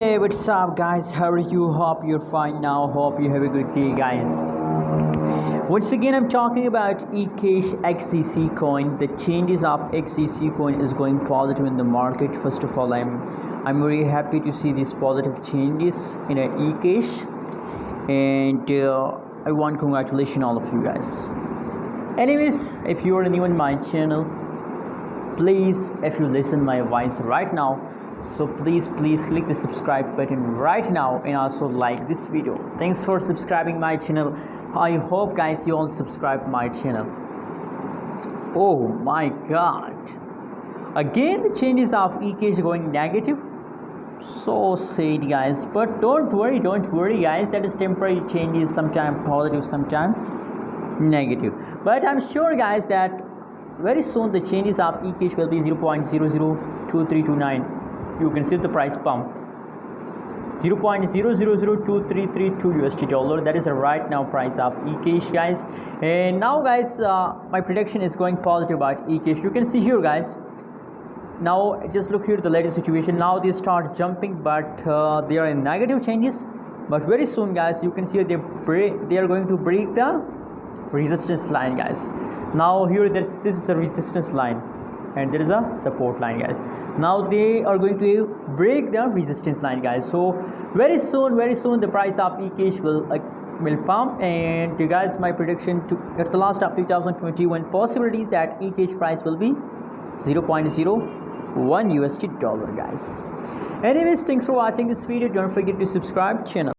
Hey, what's up, guys? How are you? Hope you're fine now. Hope you have a good day, guys. Once again, I'm talking about Ecash XEC coin. The changes of XEC coin is going positive in the market. First of all, I'm very happy to see these positive changes in Ecash, and I want to congratulate all of you guys. Anyways, if you are new in my channel, please, if you listen my voice right now, so please click the subscribe button right now and also like this video. Thanks for subscribing my channel. I hope, guys, you all subscribe my channel. Oh my god, again the changes of Ecash going negative. So sad, guys, but don't worry guys, that is temporary changes, sometime positive, sometime negative. But I'm sure, guys, that very soon the changes of Ecash will be 0.002329. You can see the price pump 0.000233 USD dollar. That is a right now price of Ecash, guys. And now, guys, my prediction is going positive about Ecash. You can see here, guys. Now just look here, the latest situation. Now they start jumping, but they are in negative changes. But very soon, guys, you can see they are going to break the resistance line, guys. Now here, this is a resistance line, and there is a support line, guys. Now they are going to break the resistance line, guys. So very soon the price of Ecash will pump. And guys, my prediction at the last of 2021 possibilities that Ecash price will be 0.01 USD dollar, guys. Anyways, thanks for watching this video. Don't forget to subscribe channel.